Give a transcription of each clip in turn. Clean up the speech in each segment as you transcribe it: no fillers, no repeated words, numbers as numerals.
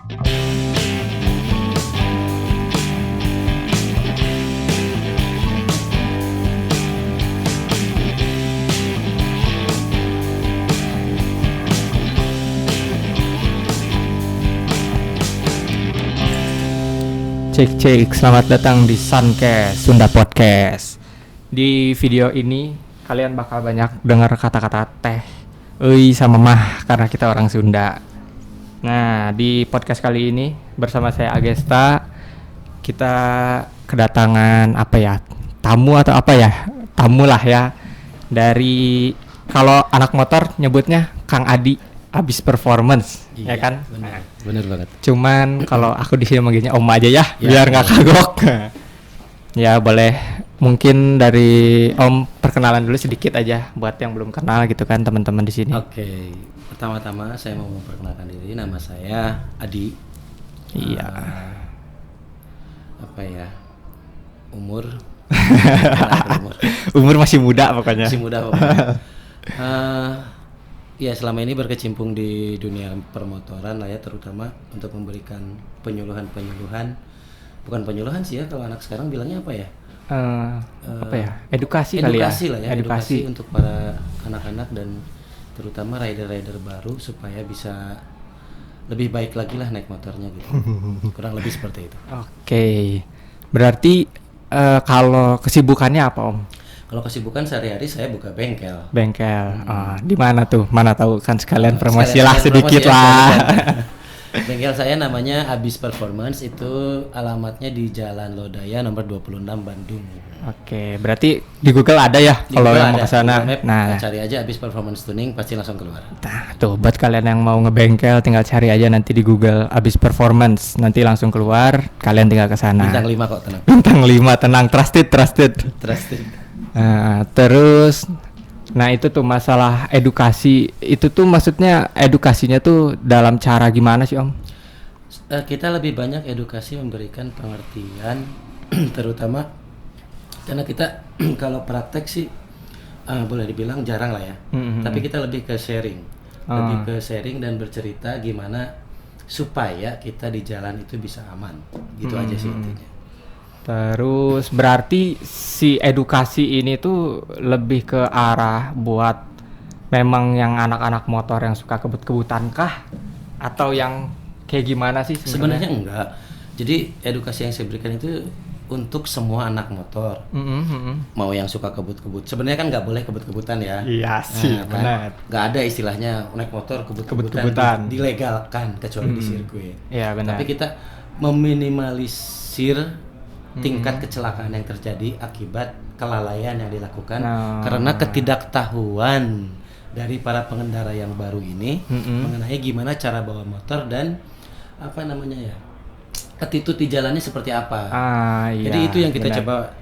Cek, selamat datang di Suncast, Sunda Podcast. Di video ini kalian bakal banyak dengar kata-kata teh, euy sama mah karena kita orang Sunda. Nah, di podcast kali ini bersama saya Agesta, kita kedatangan tamu atau tamu lah ya. Dari kalau anak motor nyebutnya Kang Adi. Abis performance, iya, ya kan? Bener banget. Cuman kalau aku di sini manggilnya Om aja ya, biar nggak kagok. Ya boleh, mungkin dari Om perkenalan dulu sedikit aja buat yang belum kenal gitu kan teman-teman di sini. Oke, pertama-tama saya mau memperkenalkan diri, nama saya Adi. Iya. Umur? Umur masih muda pokoknya. Masih muda pokoknya. Ya selama ini berkecimpung di dunia permotoran lah ya, terutama untuk memberikan penyuluhan-penyuluhan, bukan penyuluhan sih ya, kalau anak sekarang bilangnya apa ya? Edukasi kali ya. Edukasi lah ya, edukasi untuk para anak-anak dan terutama rider-rider baru supaya bisa lebih baik lagi lah naik motornya gitu. Kurang lebih seperti itu. Oke. Berarti kalau kesibukannya apa Om? Kalau kesibukan sehari-hari saya buka bengkel. Di mana tuh? Mana tahu kan sekalian promosi lah sedikit promosi lah. Bengkel saya namanya Abis Performance, itu alamatnya di Jalan Lodaya nomor 26 Bandung. Oke, berarti di Google ada ya kalau yang mau ke sana. Nah, cari aja Abis Performance Tuning pasti langsung keluar. Nah, tuh buat kalian yang mau ngebengkel tinggal cari aja nanti di Google Abis Performance, nanti langsung keluar, kalian tinggal ke sana. Bintang 5 kok, tenang. Bintang 5 tenang, trusted. Terus itu tuh masalah edukasi, itu tuh maksudnya edukasinya tuh dalam cara gimana sih Om? Kita lebih banyak edukasi memberikan pengertian terutama karena kita kalau praktek sih boleh dibilang jarang lah ya. Tapi kita lebih ke sharing. Lebih ke sharing dan bercerita gimana supaya kita di jalan itu bisa aman. Gitu aja sih intinya. Terus berarti si edukasi ini tuh lebih ke arah buat memang yang anak-anak motor yang suka kebut-kebutan kah? Atau yang kayak gimana sih sebenarnya? Enggak. Jadi edukasi yang saya berikan itu untuk semua anak motor. Mau yang suka kebut-kebut. Sebenarnya kan nggak boleh kebut-kebutan ya. Iya sih, benar. Nggak ada istilahnya naik motor kebut-kebutan. Dilegalkan kecuali di sirkuit. Iya benar. Tapi kita meminimalisir tingkat kecelakaan yang terjadi akibat kelalaian yang dilakukan karena ketidaktahuan dari para pengendara yang baru ini mengenai gimana cara bawa motor dan attitude di jalannya seperti apa. Jadi itu yang kita coba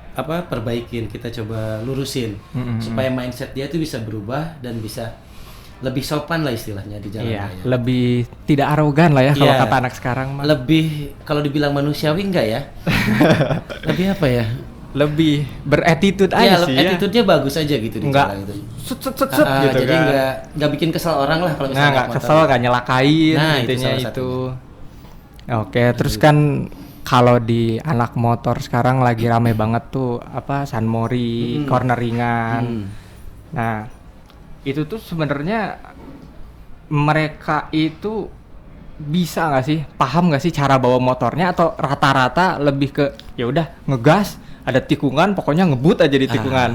perbaikin, kita coba lurusin supaya mindset dia itu bisa berubah dan bisa lebih sopan lah istilahnya di jalan raya. Lebih tidak arogan lah ya kalau kata anak sekarang mah. Lebih kalau dibilang manusiawi enggak ya? Lebih apa ya? Lebih berattitude aja sih ya. Attitude-nya bagus aja gitu di jalan itu. Set gitu jadi kan. enggak bikin kesel orang lah kalau misalnya enggak kesel, enggak nyelakain intinya itu. Oke, terus kan kalau di anak motor sekarang lagi rame banget tuh San Mori, corneringan. Nah, itu tuh sebenarnya mereka itu bisa nggak sih, paham nggak sih cara bawa motornya atau rata-rata lebih ke ya udah ngegas, ada tikungan pokoknya ngebut aja di tikungan.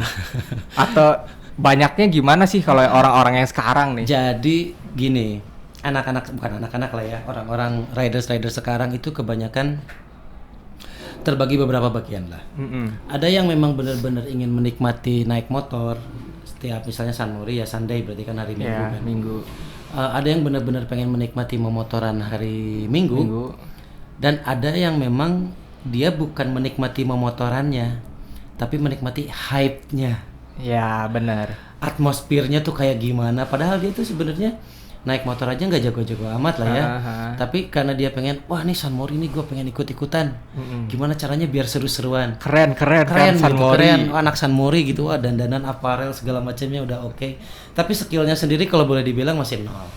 Atau banyaknya gimana sih kalau orang-orang yang sekarang nih? Jadi gini, bukan anak-anak lah ya, orang-orang riders sekarang itu kebanyakan terbagi beberapa bagian lah. Ada yang memang benar-benar ingin menikmati naik motor. Setiap misalnya San Mori ya Sunday berarti kan hari Minggu kan. Minggu. Ada yang benar-benar pengen menikmati memotoran hari Minggu. Dan ada yang memang dia bukan menikmati memotorannya, tapi menikmati hype-nya. Ya benar. Atmosfernya tuh kayak gimana? Padahal dia tuh sebenarnya naik motor aja nggak jago-jago amat lah ya. Tapi karena dia pengen, wah nih San Mori nih gue pengen ikut-ikutan. Gimana caranya biar seru-seruan? Keren kan San gitu, Mori. keren. Anak San Mori gitu, dandanan aparel segala macamnya udah oke. Tapi skillnya sendiri kalau boleh dibilang masih nol.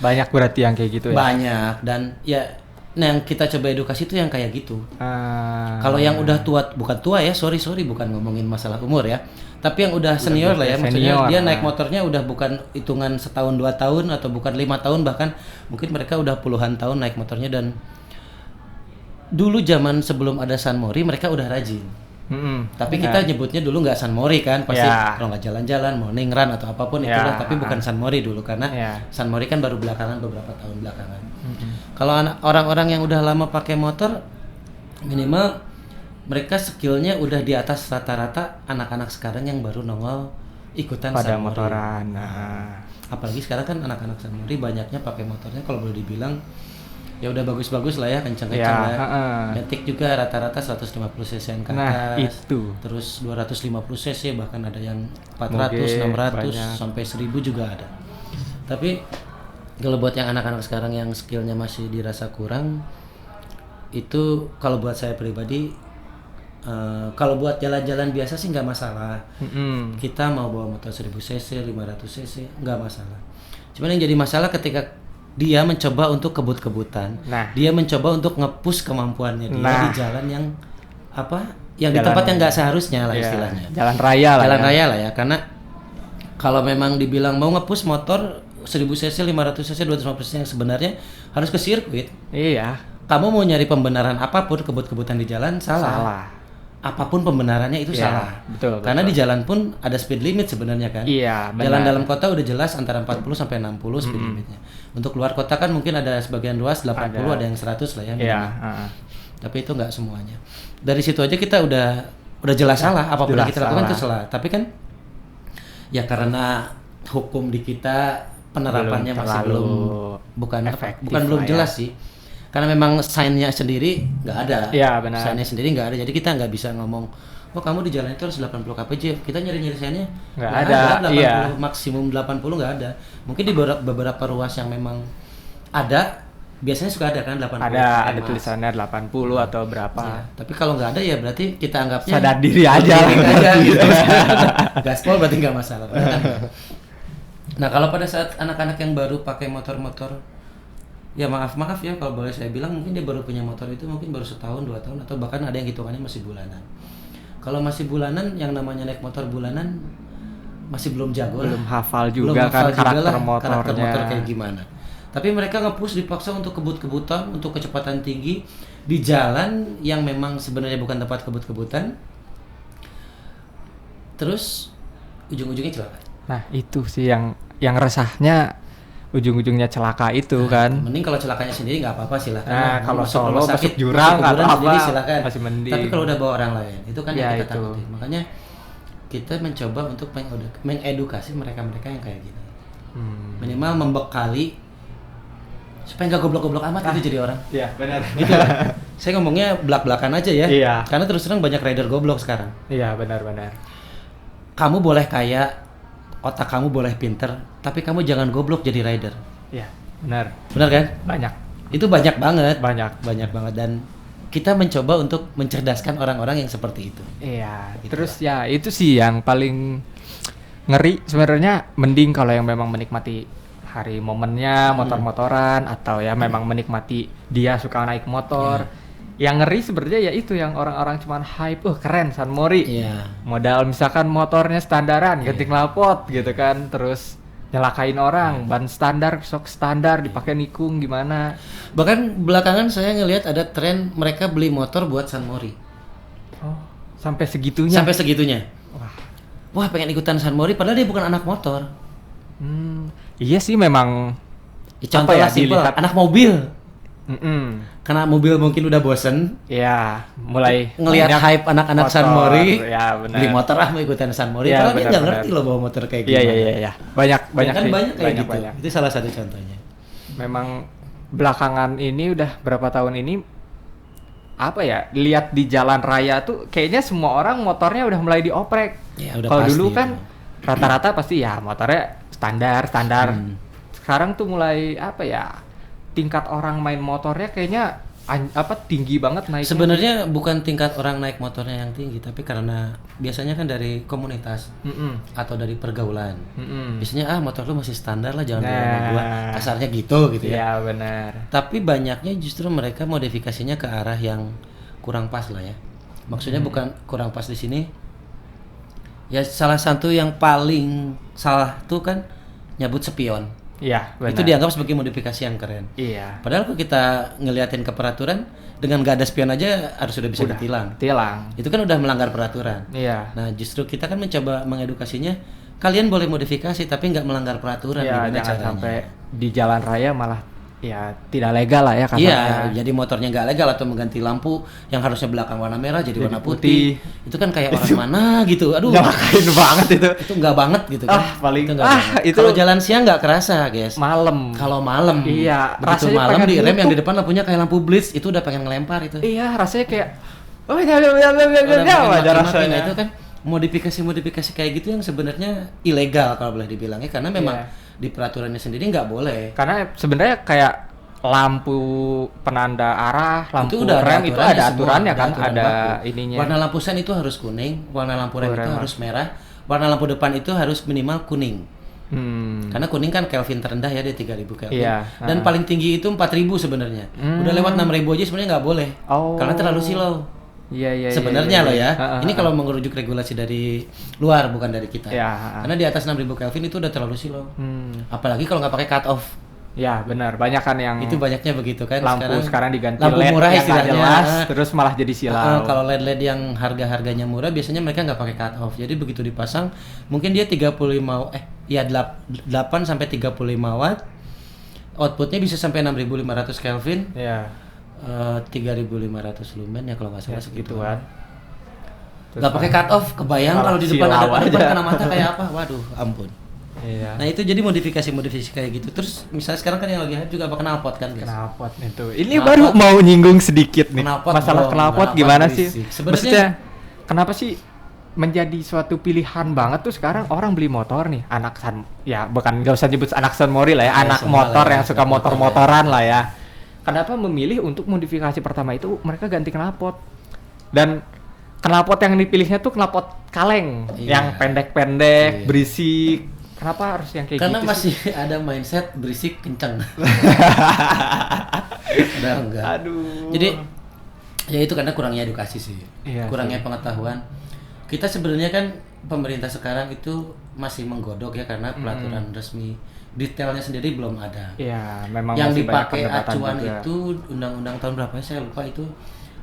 Banyak berarti yang kayak gitu ya? Banyak, dan ya yang kita coba edukasi itu yang kayak gitu. Kalau yang udah tua, bukan tua ya, sorry bukan ngomongin masalah umur ya, tapi yang udah senior lah ya, maksudnya dia naik motornya udah bukan hitungan setahun 2 tahun atau bukan 5 tahun, bahkan mungkin mereka udah puluhan tahun naik motornya. Dan dulu zaman sebelum ada San Mori mereka udah rajin. Tapi kita nyebutnya dulu nggak San Mori kan, pasti kalau nggak jalan-jalan, morning run atau apapun itulah, tapi bukan San Mori dulu karena San Mori kan baru belakangan, beberapa tahun belakangan. Kalau orang-orang yang udah lama pakai motor, minimal mereka skillnya udah di atas rata-rata anak-anak sekarang yang baru nongol ikutan pada San Mori. motoran. Apalagi sekarang kan anak-anak San Mori banyaknya pakai motornya kalau boleh dibilang ya udah bagus-bagus lah ya, kencang-kencang lah. Matic juga rata-rata 150 cc ke atas. Itu. Terus 250 cc, bahkan ada yang 400, 600 sampai 1000 juga ada. Tapi kalau buat yang anak-anak sekarang yang skillnya masih dirasa kurang, itu kalau buat saya pribadi, kalau buat jalan-jalan biasa sih nggak masalah. Kita mau bawa motor 1000 cc, 500 cc nggak masalah. Cuman yang jadi masalah ketika dia mencoba untuk kebut-kebutan. Dia mencoba untuk nge-push kemampuannya dia di jalan yang yang di tempat yang nggak seharusnya lah istilahnya. Jalan raya lah ya. Karena kalau memang dibilang mau nge-push motor 1000 cc, 500 cc, 250 cc yang sebenarnya harus ke sirkuit. Iya. Kamu mau nyari pembenaran apapun, kebut-kebutan di jalan salah. Apapun pembenarannya itu salah. Betul. Karena di jalan pun ada speed limit sebenarnya kan. Iya, benar. Jalan dalam kota udah jelas antara 40 sampai 60 speed limitnya. Untuk luar kota kan mungkin ada sebagian ruas 80, ada yang 100 lah ya. Iya, Tapi itu nggak semuanya. Dari situ aja kita udah jelas salah, apapun yang kita lakukan itu salah. Tapi kan ya karena hukum di kita penerapannya masih belum jelas sih. Karena memang sign-nya sendiri nggak ada. Iya, benar. Sign-nya sendiri nggak ada, jadi kita nggak bisa ngomong, oh kamu di jalan itu harus 80 kpj. Kita nyari sign-nya nggak ada. 80, maksimum 80 nggak ada. Mungkin di beberapa ruas yang memang ada, biasanya suka ada kan 80. Ada tulisannya 80 atau berapa. Ya, tapi kalau nggak ada ya berarti kita anggapnya sadar diri aja. Gitu. Gaspol berarti nggak masalah. Nah kalau pada saat anak-anak yang baru pakai motor-motor, ya maaf ya kalau boleh saya bilang, mungkin dia baru punya motor itu mungkin baru setahun 2 tahun, atau bahkan ada yang hitungannya masih bulanan. Kalau masih bulanan, yang namanya naik motor bulanan masih belum jago, belum hafal juga kan karakter motor kayak gimana. Tapi mereka nge-push dipaksa untuk kebut-kebutan, untuk kecepatan tinggi di jalan yang memang sebenarnya bukan tempat kebut-kebutan. Terus ujung-ujungnya celaka. Nah itu sih yang resahnya, ujung-ujungnya celaka itu kan. Mending kalau celakanya sendiri nggak apa-apa, silakan. Nah kalau solo masuk jurang atau apa silakan. Masih mending. Tapi kalau udah bawa orang lain, itu kan yang kita takutin. Makanya kita mencoba untuk mengedukasi mereka-mereka yang kayak gini. Minimal membekali supaya nggak goblok-goblok amat gitu jadi orang. Iya benar. Gitu. Saya ngomongnya belak-belakan aja ya. Iya. Karena terus terang banyak rider goblok sekarang. Iya benar. Kamu boleh kaya, otak kamu boleh pinter, tapi kamu jangan goblok jadi rider. Iya, benar. Benar kan? Banyak. Itu banyak banget. Banyak banget, dan kita mencoba untuk mencerdaskan orang-orang yang seperti itu. Iya. Gitu. Terus ya itu sih yang paling ngeri sebenarnya. Mending kalau yang memang menikmati hari momennya, motor-motoran, atau ya memang menikmati dia suka naik motor. Yang ngeri sebenarnya ya itu yang orang-orang cuman hype, keren San Mori. Modal misalkan motornya standaran, ganti knalpot gitu kan, terus nyelakain orang, ban standar, shock standar, dipakai nikung gimana. Bahkan belakangan saya ngelihat ada tren mereka beli motor buat San Mori. Oh, sampai segitunya. Wah, pengen ikutan San Mori padahal dia bukan anak motor. Iya sih memang. Contoh ya, simpel, anak mobil. Karena mobil mungkin udah bosen. Ya, mulai ngelihat hype anak-anak San Mori. Ya, benar. Beli motor mau ikutan San Mori. Karena dia nggak ngerti loh bawa motor kayak gimana. Iya. Banyak kan sih. Banyak kayak gitu. Itu salah satu contohnya. Memang belakangan ini udah berapa tahun ini lihat di jalan raya tuh kayaknya semua orang motornya udah mulai dioprek. Ya, udah kalau pasti. dulu kan rata-rata pasti ya motornya standar. Sekarang tuh mulai tingkat orang main motornya kayaknya tinggi banget naiknya. Sebenarnya bukan tingkat orang naik motornya yang tinggi, tapi karena biasanya kan dari komunitas atau dari pergaulan. Biasanya motor lu masih standar lah, jangan bawa sama gua. Kasarnya gitu ya. Iya benar. Tapi banyaknya justru mereka modifikasinya ke arah yang kurang pas lah ya. Maksudnya bukan kurang pas di sini. Ya salah satu yang paling salah tuh kan nyabut spion. Iya, benar. Itu dianggap sebagai modifikasi yang keren. Iya. Padahal kalau kita ngeliatin ke peraturan, dengan gak ada spion aja harus sudah bisa ditilang. Tilang. Itu kan udah melanggar peraturan. Iya. Nah justru kita kan mencoba mengedukasinya, kalian boleh modifikasi tapi nggak melanggar peraturan. Iya, gimana jangan caranya? sampai di jalan raya malah ya tidak legal lah ya kasarnya. Iya, jadi motornya nggak legal atau mengganti lampu yang harusnya belakang warna merah jadi warna putih. Itu kan kayak orang mana gitu. Aduh, Nyakain banget itu. itu nggak banget gitu kan. Paling itu nggak banget. itu Kalau jalan siang nggak kerasa, guys. malam. Kalau malam, Iya, begitu rasanya malam pengen di rem yang nutup. di depan lampunya kayak lampu blitz, itu udah pengen ngelempar itu. Iya, rasanya kayak Udah pengen aja maki-maki. rasanya. Nah, itu kan modifikasi kayak gitu yang sebenarnya ilegal kalau boleh dibilangnya, karena memang di peraturannya sendiri nggak boleh. Karena sebenarnya kayak lampu penanda arah, lampu Itu udah rem itu ada aturannya kan, aturan ada baku. ininya. Warna lampu sen itu harus kuning, warna lampu rem itu rem. harus merah, warna lampu depan itu harus minimal kuning. Karena kuning kan Kelvin terendah ya, dia 3000 Kelvin. Iya, Dan paling tinggi itu 4000 sebenarnya. Udah lewat 6000 aja sebenarnya nggak boleh. Oh. Karena terlalu silau. Iya. Sebenarnya loh ya. Ha, ha, Ini kalau mengerujuk regulasi dari luar bukan dari kita. Ya, ha. Karena di atas 6000 Kelvin itu udah terlalu silau. Apalagi kalau nggak pakai cut off. Ya benar, banyak kan yang Itu banyaknya begitu kan. lampu sekarang diganti lampu LED murah yang nggak istilahnya. jelas, terus malah jadi silau. Kalau LED yang harganya murah biasanya mereka nggak pakai cut off. Jadi begitu dipasang mungkin dia 8 sampai 35 watt. Outputnya bisa sampai 6500 Kelvin. Iya. 3500 lumen ya kalau nggak salah segitu. Gituan. Nggak pakai cut off, kebayang malah kalau di depan silau ada aja. kena mata kayak apa? Waduh, ampun. Iya. Nah itu jadi modifikasi kayak gitu. Terus misalnya sekarang kan yang lagi hype juga apa knalpot kan guys? Knalpot itu. Ini Knalpot. baru mau nyinggung sedikit nih. Knalpot, Masalah bro. knalpot Knalpot gimana berisik. sih? Sebenarnya- Maksudnya kenapa sih menjadi suatu pilihan banget tuh sekarang orang beli motor nih, bukan nggak usah nyebut anak San Mori lah ya, Ya, anak semua motor lah ya, yang suka suka motor motor-motoran lah ya. Kenapa memilih untuk modifikasi pertama itu mereka ganti knalpot? Dan knalpot yang dipilihnya tuh knalpot kaleng, Iya. yang pendek-pendek, Iya. berisik. Kenapa harus yang kayak Karena gitu masih ada mindset berisik kencang. Udah enggak. Aduh. Jadi ya itu karena kurangnya edukasi sih. Iya Kurangnya pengetahuan. Kita sebenarnya kan pemerintah sekarang itu masih menggodok ya karena peraturan resmi detailnya sendiri belum ada. Iya, memang Yang masih banyak dipakai perdebatan acuan juga. itu undang-undang tahun berapa ya saya lupa, itu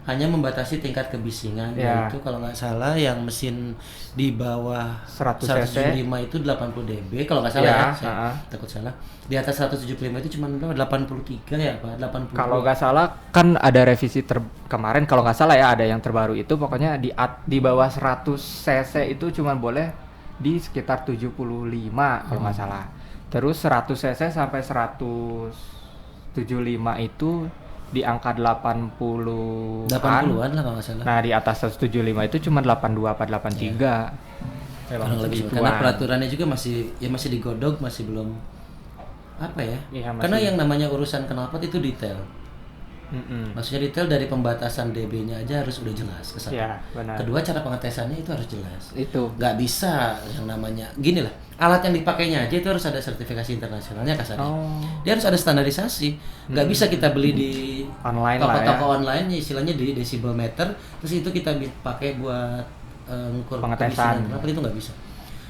hanya membatasi tingkat kebisingan, Ya. yaitu kalau nggak salah yang mesin di bawah 100 cc 175 itu 80 dB kalau nggak salah Ya, ya, saya takut salah. Di atas 175 itu cuma 83 ya apa 80. Kalau nggak salah kan ada revisi kemarin kalau nggak salah ya, ada yang terbaru itu pokoknya di bawah 100 cc itu cuma boleh di sekitar 75 kalau nggak salah. Terus 100 cc sampai 175 itu di angka 80-an. 80-an lah kalau nggak salah. Nah, di atas 175 itu cuma 82 apa 83. Kurang lebih karena peraturannya juga masih digodok, masih belum apa ya? Iya, masih. Karena yang namanya urusan knalpot itu detail. Maksudnya detail dari pembatasan dB-nya aja harus udah jelas ke sana. Iya, benar. Kedua cara pengetesannya itu harus jelas. Itu. Nggak bisa yang namanya gini lah. Alat yang dipakainya aja itu harus ada sertifikasi internasionalnya kasarnya. Oh. Dia harus ada standarisasi. Nggak bisa kita beli di Online lah ya. toko-toko online, istilahnya di decibel meter, terus itu kita pakai buat ngukur Pengetesan. kebisingan. Kenapa itu nggak bisa?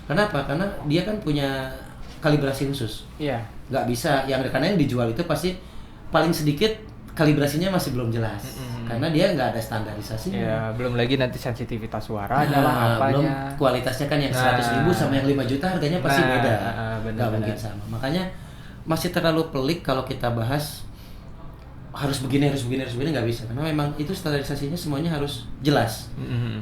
Kenapa? Karena dia kan punya kalibrasi khusus. Iya. Nggak bisa karena yang dijual itu pasti paling sedikit kalibrasinya masih belum jelas. Karena dia nggak ada standarisasinya. Ya, belum lagi nanti sensitivitas suaranya lah Belum apanya. kualitasnya kan yang 100.000 sama yang 5 juta harganya pasti beda. benar, Nggak mungkin sama. Makanya masih terlalu pelik kalau kita bahas harus begini nggak bisa. Karena memang itu standarisasinya semuanya harus jelas.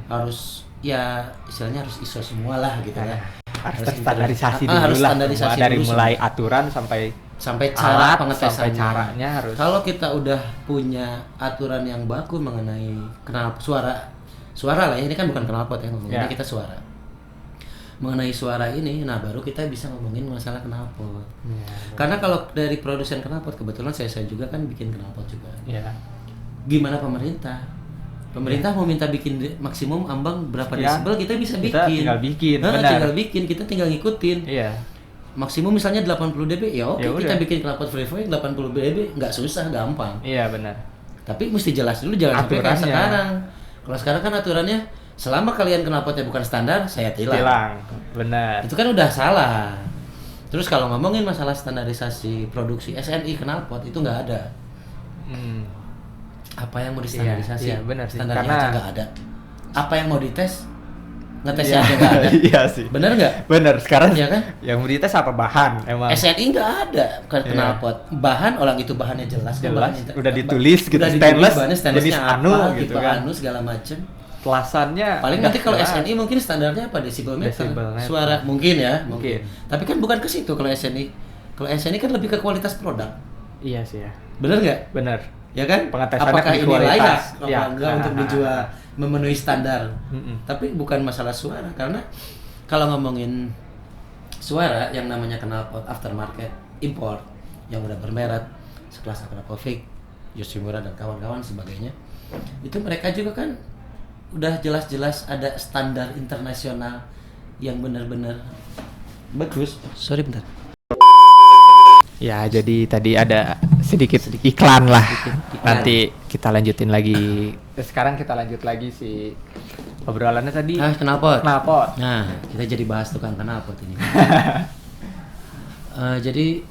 Harus ya istilahnya harus ISO semua lah gitu ya. Harus standarisasi dulu harus lah. standarisasi Dari dulu mulai semua. aturan sampai cara alat, pengetesannya. sampai caranya harus. Kalau kita udah punya aturan yang baku mengenai suara lah ya, ini kan bukan knalpot ya ngomonginnya, kita suara. Mengenai suara ini, nah baru kita bisa ngomongin masalah knalpot. Ya, Karena kalau dari produsen knalpot, kebetulan saya juga kan bikin knalpot juga. ya. gimana pemerintah? Pemerintah mau minta bikin maksimum ambang berapa Ya. desibel, kita bisa bikin. Kita tinggal bikin, Nah, benar. tinggal bikin, kita tinggal ngikutin. Iya. Maksimum misalnya 80 dB, ya oke, Ya kita udah. bikin knalpot freeway 80 dB, nggak susah, gampang. Iya benar. Tapi mesti jelas dulu, jangan sampai kayak Aturannya. sekarang. Kalau sekarang kan aturannya, selama kalian knalpotnya bukan standar, saya tilang. Tilang. Benar. Itu kan udah salah. Terus kalau ngomongin masalah standarisasi produksi SNI knalpot itu nggak ada. Hmm. Apa yang mau distandarisasi? Iya, benar sih. Standarnya Karena aja nggak ada. Apa yang mau dites? Iya. Ngetesnya aja nggak ada. Iya sih. Bener nggak? Benar. Sekarang Iya kan? yang mau dites apa bahan emang? SNI nggak ada kan Iya. knalpot. Bahan orang itu bahannya jelas. kok, Jelas, bahannya- udah ditulis gitu, udah stainless, ditulis bahannya stainlessnya jenis apa, anu tipe gitu kan. anu segala macem. Kelasannya Paling udah nanti kalau jelas. SNI mungkin standarnya apa desibelmeter. Desibelmeter. Suara mungkin ya, Mungkin. Tapi kan bukan ke situ kalau SNI. Kalau SNI kan lebih ke kualitas produk. Iya sih ya. Bener nggak? Benar. Ya kan? Pengetesannya Apakah di ini kualitas. layak apa Ya. enggak untuk dijual memenuhi standar? Mm-mm. Tapi bukan masalah suara, karena kalau ngomongin suara yang namanya knalpot aftermarket import yang udah bermerek sekelas Akrapovic, Yoshimura dan kawan-kawan sebagainya, itu mereka juga kan udah jelas-jelas ada standar internasional yang benar-benar bagus. Sorry bentar. Ya, jadi tadi ada sedikit iklan lah. iklan. Nanti kita lanjutin lagi. Sekarang kita lanjut lagi si obrolannya tadi. Knalpot. Knalpot. Nah, kita jadi bahas tukang knalpot ini. Jadi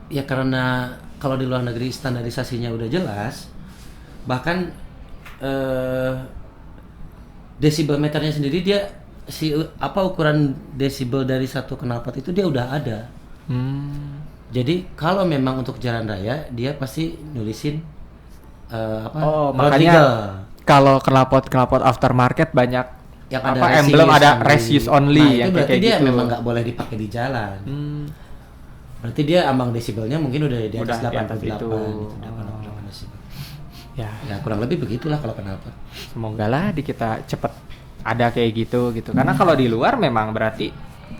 ya karena kalau di luar negeri standarisasinya udah jelas, bahkan desibel meternya sendiri dia ukuran desibel dari satu knalpot itu dia udah ada. Jadi kalau memang untuk jalan raya dia pasti nulisin Oh, road makanya legal. kalau knalpot aftermarket banyak yang apa emblem ada race use only Nah, yang itu berarti kayak dia gitu. memang nggak boleh dipakai di jalan. Berarti dia ambang desibelnya mungkin udah di Udah atas di atas 88 itu. gitu, 88 desibel. Ya, Ya kurang lebih begitulah kalau knalpot. semoga lah di kita cepet ada kayak gitu. Karena kalau di luar memang berarti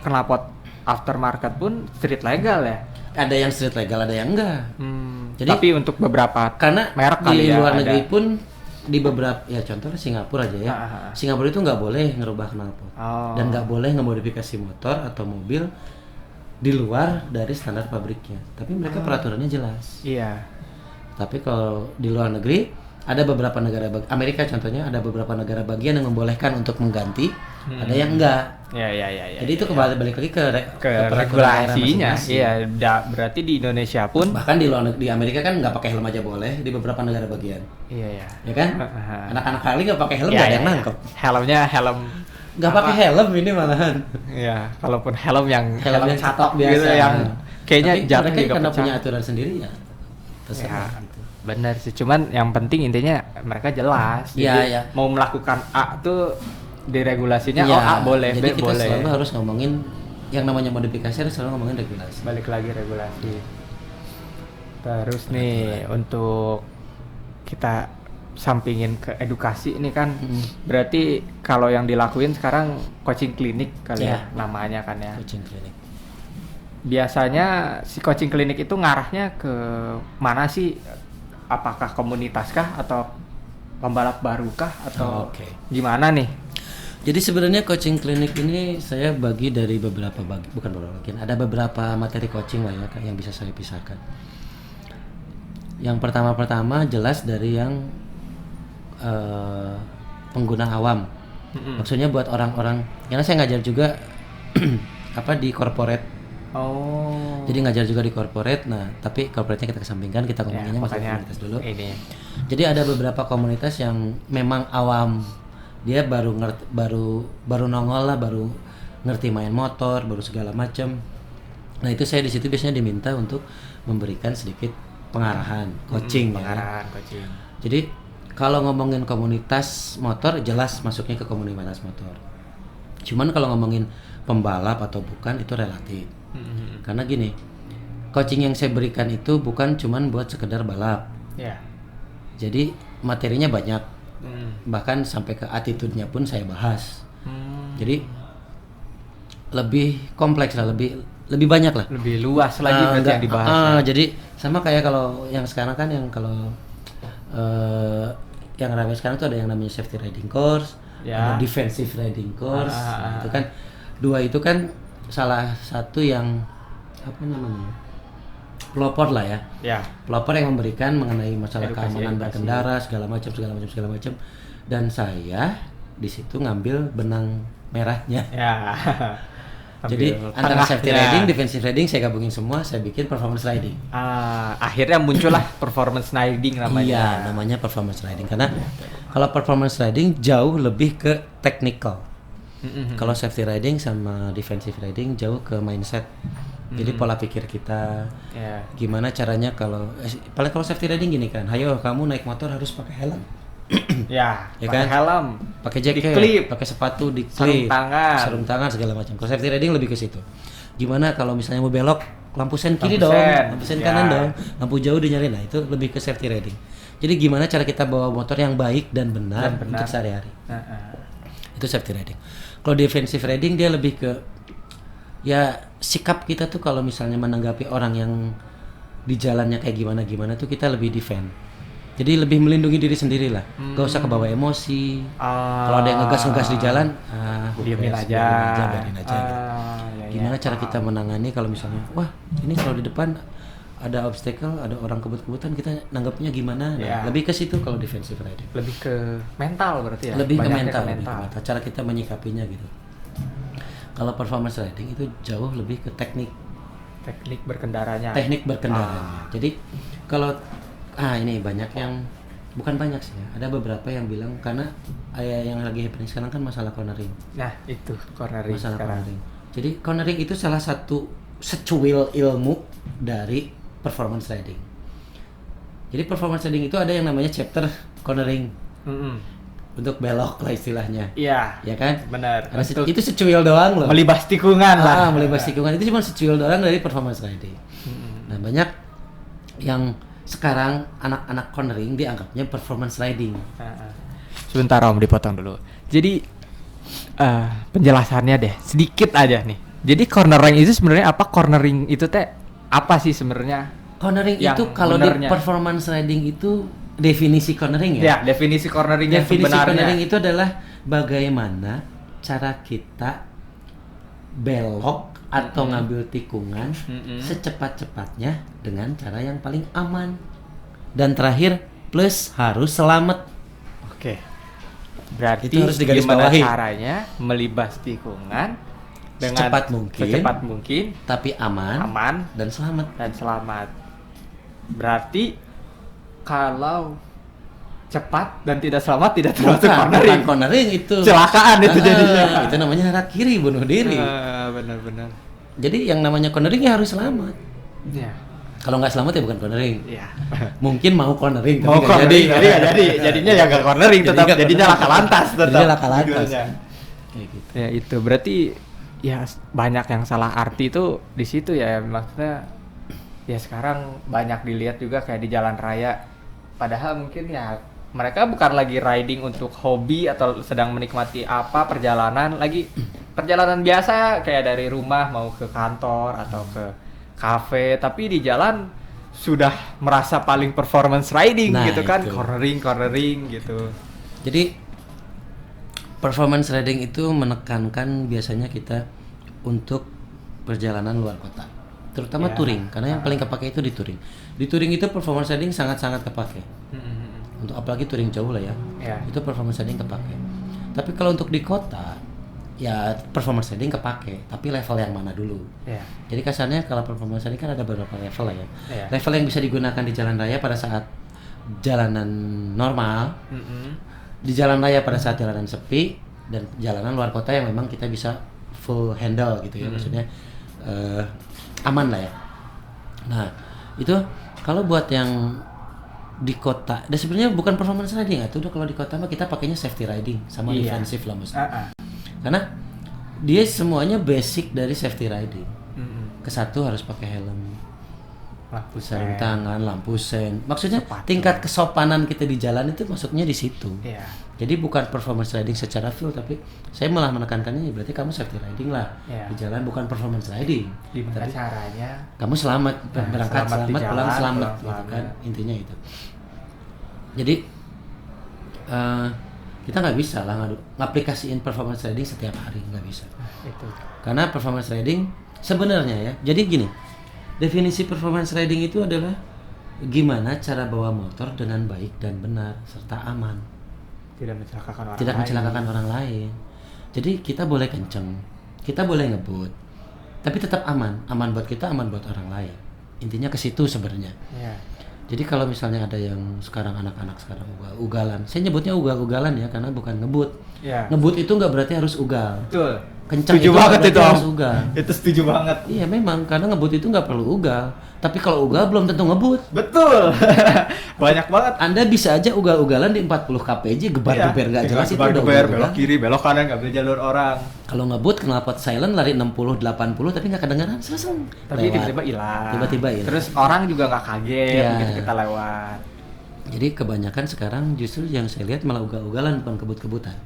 knalpot aftermarket pun street legal ya. Ada yang street legal, ada yang enggak. Jadi- Tapi untuk beberapa Karena merek di kali ya luar ada. negeri pun di beberapa ya contohnya Singapura aja ya. Singapura itu nggak boleh ngerubah knalpot Oh. dan nggak boleh ngemodifikasi motor atau mobil di luar dari standar pabriknya. Tapi mereka peraturannya jelas. Iya. Tapi kalau di luar negeri ada beberapa negara Amerika contohnya ada beberapa negara bagian yang membolehkan untuk mengganti, ada yang enggak. Ya. Jadi itu kembali balik lagi Ke peraturan daerah regulasinya. masing-masing. Iya, berarti di Indonesia pun Bahkan di Amerika kan nggak pakai helm aja boleh di beberapa negara bagian, iya. ya kan? Anak-anak kali nggak pakai helm nggak ada yang nangkep. Helmnya helm Nggak pakai helm ini malahan. ya, kalaupun helm yang Helm yang catok biasa. gitu yang kayaknya Tapi jatuh mereka juga karena pecah. punya aturan sendiri ya. Ya, Terserah gitu. benar sih. Cuman yang penting intinya mereka jelas. Iya, Jadi iya. mau melakukan A tuh diregulasinya Iya, A boleh, jadi B kita boleh. selalu harus ngomongin yang namanya modifikasi harus selalu ngomongin regulasi. Balik lagi regulasi. Terus nih untuk kita sampingin ke edukasi ini kan berarti kalau yang dilakuin sekarang coaching klinik kali ya Iya. namanya kan ya. Coaching clinic. Biasanya si coaching klinik itu ngarahnya ke mana sih? Apakah komunitas kah atau pembalap baru kah atau Oke. gimana nih? Jadi sebenarnya coaching klinik ini saya bagi dari bukan beberapa bagian. Ada beberapa materi coaching lah ya Kak, yang bisa saya pisahkan. Yang pertama jelas dari yang pengguna awam. Maksudnya buat orang-orang, karena saya ngajar juga apa di corporate. Oh. Jadi ngajar juga di corporate. Nah, tapi corporate-nya kita kesampingkan, kita ngomonginnya masalah makanya komunitas dulu. ini. Jadi ada beberapa komunitas yang memang awam. Dia baru nongol lah, baru ngerti main motor, baru segala macam. Nah, itu saya di situ biasanya diminta untuk memberikan sedikit pengarahan, coaching ya. Pengarahan coaching. Jadi kalau ngomongin komunitas motor jelas masuknya ke komunitas motor. Cuman kalau ngomongin pembalap atau bukan itu relatif. Karena gini, coaching yang saya berikan itu bukan cuman buat sekedar balap. Ya. Jadi materinya banyak. Bahkan sampai ke attitude-nya pun saya bahas. Jadi lebih kompleks lah, lebih banyak lah. Lebih luas lagi berarti yang dibahas. Jadi sama kayak kalau yang sekarang kan yang kalau yang ramai sekarang tuh ada yang namanya safety riding course, ada defensive riding course. Nah, itu kan dua itu kan salah satu yang apa namanya? Pelopor lah ya. Pelopor yang memberikan mengenai masalah keamanan berkendara segala macam. Dan saya di situ ngambil benang merahnya. Jadi antara safety riding, defensive riding saya gabungin semua, saya bikin performance riding. Akhirnya muncullah performance riding namanya. Iya, namanya performance riding karena kalau performance riding jauh lebih ke technical. Kalau safety riding sama defensive riding jauh ke mindset. Jadi pola pikir kita, gimana caranya paling kalau safety riding gini kan, ayo kamu naik motor harus pakai helm. Ya pakai kan? Helm, pakai jaket, pakai sepatu, sarung tangan segala macam. Kalau safety riding lebih ke situ. Gimana kalau misalnya mau belok, lampu sen kiri dong, lampu sen kanan dong, lampu jauh dinyalain. Nah, itu lebih ke safety riding. Jadi gimana cara kita bawa motor yang baik dan benar untuk sehari-hari. Itu safety riding. Kalau defensive riding dia lebih ke ya sikap kita tuh kalau misalnya menanggapi orang yang di jalannya kayak gimana tuh kita lebih defend. Jadi lebih melindungi diri sendiri lah, gak usah kebawa emosi. Kalau ada yang ngegas di jalan, biarin aja gitu. Gimana cara kita menangani kalau misalnya, wah ini kalau di depan ada obstacle, ada orang kebut-kebutan, kita nanggapnya gimana? Nah, lebih ke situ kalau defensive riding. Lebih ke mental berarti ya? Lebih ke mental. Cara kita menyikapinya gitu. Kalau performance riding itu jauh lebih ke teknik berkendaranya. Jadi kalau ini banyak yang bukan banyak sih ya. Ada beberapa yang bilang karena yang lagi happening sekarang kan masalah cornering. Nah, itu cornering. Jadi cornering itu salah satu secuil ilmu dari performance riding. Jadi performance riding itu ada yang namanya chapter cornering. Untuk belok lah istilahnya. Iya. Ya kan? Benar. Itu secuil doang loh. Melibas tikungan lah. Melibas tikungan itu cuma secuil doang dari performance riding. Nah, banyak yang sekarang anak-anak cornering dianggapnya performance riding. Sebentar Om, dipotong dulu. Jadi penjelasannya deh sedikit aja nih. Jadi cornering itu sebenarnya apa? Cornering itu teh apa sih sebenarnya? Cornering itu kalau di performance riding itu definisi cornering ya? Ya, definisi cornering yang sebenarnya. Definisi cornering itu adalah bagaimana cara kita belok atau ngambil tikungan secepat-cepatnya dengan cara yang paling aman. Dan terakhir plus harus selamat. Oke. Berarti itu harus gimana caranya melibas tikungan dengan secepat mungkin tapi aman dan selamat. Berarti kalau cepat dan tidak selamat tidak termasuk cornering. Cornering itu celakaan itu jadinya. Itu namanya arah kiri, bunuh diri. Benar. Jadi yang namanya cornering ya harus selamat. Iya. Kalau nggak selamat ya bukan cornering. Iya. Mungkin mau cornering tapi nggak jadi. Jadinya ya nggak cornering tetap jadinya laka lantas tetap. Jadinya laka lantas. Kayak gitu. Ya itu berarti ya banyak yang salah arti itu di situ ya, maksudnya ya sekarang banyak dilihat juga kayak di jalan raya. Padahal mungkin ya mereka bukan lagi riding untuk hobi atau sedang menikmati perjalanan biasa kayak dari rumah mau ke kantor atau ke kafe, tapi di jalan sudah merasa paling performance riding gitu kan, cornering gitu. Jadi performance riding itu menekankan biasanya kita untuk perjalanan luar kota, terutama touring, karena yang paling kepake itu di touring. Di touring itu performance riding sangat-sangat kepake. Untuk apalagi touring jauh lah ya. Itu performance riding kepake. Tapi kalau untuk di kota ya performance riding kepake, tapi level yang mana dulu. Jadi kasarnya kalau performance riding kan ada beberapa level lah ya. Level yang bisa digunakan di jalan raya pada saat jalanan normal, di jalan raya pada saat jalanan sepi, dan jalanan luar kota yang memang kita bisa full handle gitu ya. Maksudnya aman lah ya. Nah itu kalau buat yang di kota, dan sebenarnya bukan performance riding itu udah, kalau di kota mah kita pakainya safety riding sama defensive lah mesti. Karena dia semuanya basic dari safety riding. Kesatu harus pakai helm, sarung tangan, lampu sen. Maksudnya tingkat kesopanan kita di jalan itu masuknya di situ. Jadi bukan performance riding secara full, tapi saya malah menekankannya berarti kamu safety riding lah di jalan, bukan performance riding. Gimana caranya? Kamu selamat berangkat, selamat pulang, selamat gitu kan, intinya itu. Jadi kita nggak bisa lah ngaplikasiin performance trading setiap hari, nggak bisa. Itu. Karena performance trading sebenarnya ya, jadi gini, definisi performance trading itu adalah gimana cara bawa motor dengan baik dan benar serta aman, Tidak mencelakakan orang tidak lain. mencelakakan orang lain. Jadi kita boleh kenceng, kita boleh ngebut, tapi tetap aman buat kita, aman buat orang lain. Intinya ke situ sebenarnya. Iya. Jadi kalau misalnya ada yang sekarang anak-anak sekarang ugalan, saya nyebutnya ugalan ya karena bukan ngebut. Iya. Ngebut itu nggak berarti harus ugal. Betul. Kencang Setuju itu banget berarti itu, Om. harus ugal. Itu setuju banget. Iya memang karena ngebut itu nggak perlu ugal. Tapi kalau ugal belum tentu ngebut. Betul. Banyak banget. Anda bisa aja ugal-ugalan di 40 kpj gebar-geber nggak jelas itu udah gebar, ugal. belok kiri, belok kanan, nggak boleh jalur orang. Kalau ngebut knalpot silent lari 60 80 tapi nggak kedengaran selesai. Tapi tiba-tiba hilang. Tiba-tiba hilang. Terus orang juga nggak kaget Iya. begitu kita lewat. Jadi kebanyakan sekarang justru yang saya lihat malah ugal-ugalan bukan kebut-kebutan.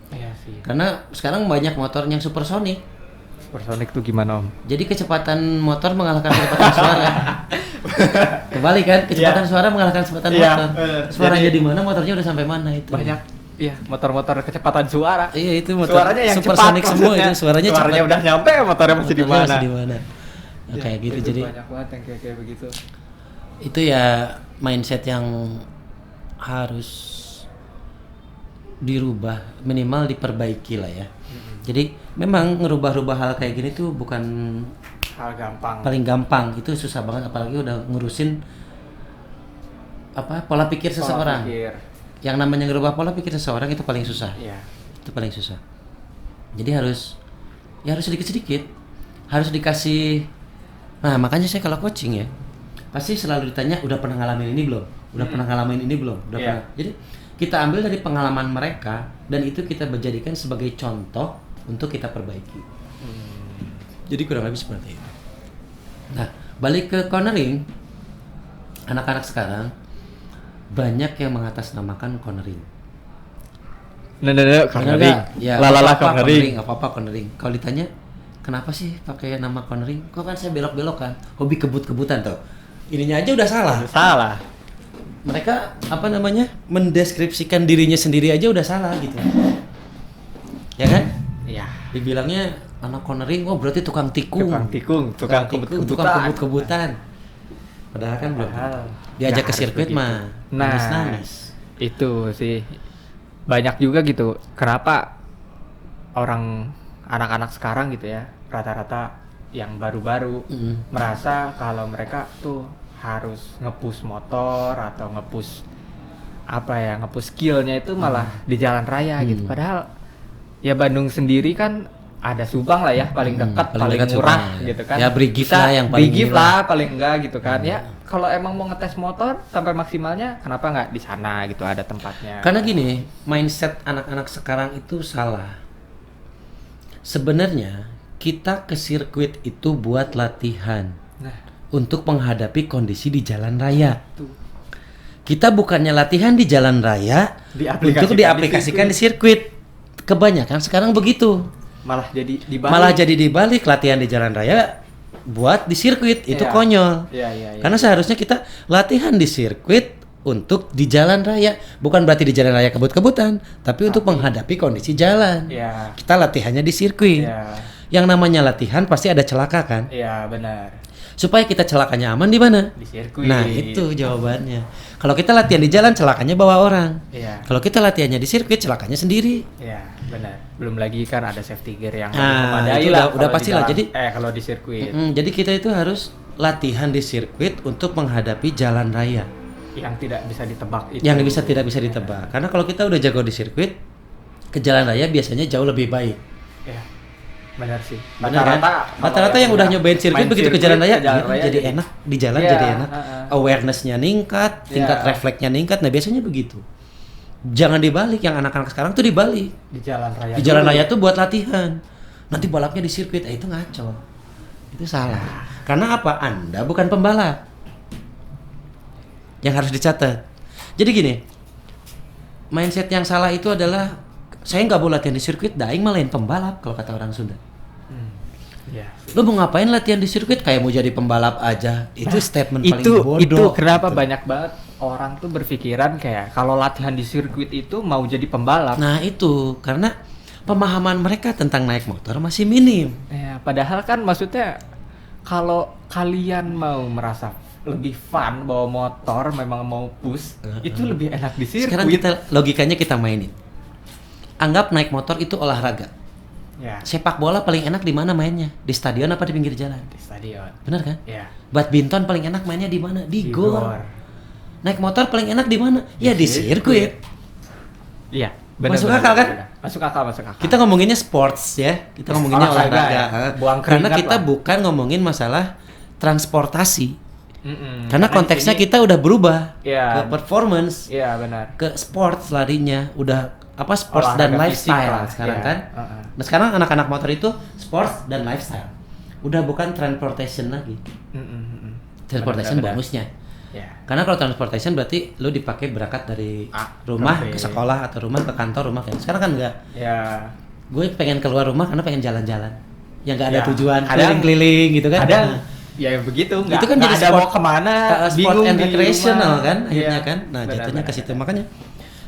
Iya sih. Karena sekarang banyak motor yang supersonik. Supersonic tuh gimana, Om? Jadi kecepatan motor mengalahkan kecepatan suara. Kembali kan, kecepatan suara mengalahkan kecepatan Iya, motor. bener. Suaranya Jadi- di mana, motornya udah sampai mana itu. Banyak iya, motor-motor kecepatan suara. Iya itu motor Suaranya yang supersonik cepat semua maksudnya. itu suaranya cepat. udah nyampe, motornya masih di Motornya mana? masih di mana. Nah, kayak gitu Itu jadi banyak banget yang kayak begitu. itu ya mindset yang harus dirubah, minimal diperbaiki lah ya. Jadi memang ngerubah-rubah hal kayak gini tuh bukan Hal gampang. paling gampang, itu susah banget apalagi udah ngurusin apa pola pikir seseorang. Pikir. Yang namanya ngerubah pola pikir seseorang itu paling susah. Iya. Itu paling susah. Jadi harus sedikit-sedikit harus dikasih. Nah makanya saya kalau coaching ya pasti selalu ditanya udah pernah ngalamin ini belum, udah pernah ngalamin ini belum, udah Iya. pernah. Jadi kita ambil dari pengalaman mereka dan itu kita menjadikan sebagai contoh untuk kita perbaiki. Jadi kurang lebih seperti itu. Nah balik ke cornering, anak-anak sekarang banyak yang mengatasnamakan cornering. Nah, cornering. Ya, Lalala apa-apa cornering. apa-apa cornering. Kalau ditanya, kenapa sih pakai nama cornering? Kok kan saya belok-belok kan? Hobi kebut-kebutan tuh. Ininya aja udah salah. Salah. Mereka apa namanya? Mendeskripsikan dirinya sendiri aja udah salah gitu. Ya kan? Iya. Dibilangnya anak cornering, oh berarti tukang tikung. Tukang Tukang kebut-kebutan. Padahal kan belum. Diajak nggak ke harus sirkuit begitu. mah Nah, nangis-nangis. itu sih banyak juga gitu. Kenapa orang anak-anak sekarang gitu ya, rata-rata yang baru-baru merasa kalau mereka tuh harus nge-push motor atau nge-push skillnya itu malah di jalan raya gitu. Padahal ya Bandung sendiri kan ada Subang lah ya paling dekat, paling paling dekat murah Subang, ya. gitu kan. Ya, Brigif Kita lah yang paling Brigif murah. lah paling enggak gitu kan. Ya kalau emang mau ngetes motor sampai maksimalnya kenapa nggak di sana gitu ada tempatnya. Karena gini, mindset anak-anak sekarang itu salah. Sebenarnya kita ke sirkuit itu buat latihan Nah, untuk menghadapi kondisi di jalan raya. tuh. Kita bukannya latihan di jalan raya untuk diaplikasikan di sirkuit. Kebanyakan sekarang begitu. Malah jadi dibalik. Malah jadi dibalik latihan di jalan raya buat di sirkuit. Itu Iya. konyol. Iya. Karena seharusnya kita latihan di sirkuit untuk di jalan raya, bukan berarti di jalan raya kebut-kebutan, tapi untuk menghadapi kondisi jalan. Iya. Kita latihannya di sirkuit. Iya. Yang namanya latihan pasti ada celaka kan? Iya, benar. Supaya kita celakanya aman di mana? Di sirkuit. Nah, itu jawabannya. Kalau kita latihan di jalan, celakanya bawa orang. Iya. Kalau kita latihannya di sirkuit, celakanya sendiri. Iya, benar. Belum lagi kan ada safety gear yang Nah, memadai itu lah. udah kalau pasti di lah. jalan. Jadi- kalau di sirkuit Jadi kita itu harus latihan di sirkuit untuk menghadapi jalan raya. yang tidak bisa ditebak itu. Yang tidak bisa ditebak. Karena kalau kita udah jago di sirkuit, ke jalan raya biasanya jauh lebih baik. Iya. Benar sih. Benar kan? Rata-rata yang udah nyobain sirkuit begitu ke jalan raya, jadi enak di jalan, Iya, jadi enak. Awareness-nya ningkat, tingkat Iya. refleksnya ningkat. Nah, biasanya begitu. Jangan dibalik, yang anak-anak sekarang tuh dibalik. di jalan raya. Di jalan dulu. raya tuh buat latihan. Nanti balapnya di sirkuit, itu ngaco. Itu salah. Karena apa? Anda bukan pembalap. Yang harus dicatat. Jadi gini, mindset yang salah itu adalah saya nggak boleh latihan di sirkuit, daing malahin pembalap kalau kata orang Sunda. Iya. Lo mau ngapain latihan di sirkuit? Kayak mau jadi pembalap aja. Itu statement paling bodoh. Itu kenapa banyak banget orang tuh berpikiran kayak kalau latihan di sirkuit itu mau jadi pembalap. Nah itu karena pemahaman mereka tentang naik motor masih minim. Ya, padahal kan maksudnya kalau kalian mau merasa lebih fun bawa motor, memang mau push, itu lebih enak di sirkuit. Sekarang logikanya kita mainin. Anggap naik motor itu olahraga. Ya. Sepak bola paling enak di mana mainnya? Di stadion apa di pinggir jalan? Di stadion. Benar kan? Ya. Badminton paling enak mainnya di mana? Di gor. gor. Naik motor paling enak di mana? Ya di sirkuit. Iya. Masuk akal kan? Masuk akal. Kita ngomonginnya sports ya. Kita ngomonginnya olahraga. Ya. Buang Karena keringat kita lah. bukan ngomongin masalah transportasi. Karena konteksnya kita udah berubah ya, ke performance. Iya, benar. Ke sports larinya. Udah apa sports dan lifestyle sekarang kan? Nah sekarang anak-anak motor itu sports dan lifestyle. Udah bukan transportation lagi. Transportation benar. bonusnya. Ya. Karena kalau transportation berarti lu dipakai berangkat dari rumah ke sekolah atau rumah ke kantor, rumah kan. Sekarang kan enggak. Ya. Gue pengen keluar rumah karena pengen jalan-jalan. Yang enggak ada Ya, tujuan, kadang- keliling-keliling gitu kan. Ada ya begitu, nggak Itu kan jadi ada sport, mau kemana, sport bingung and di recreational rumah. kan akhirnya Iya. kan. Nah, Benar, jatuhnya ke benar. situ makanya.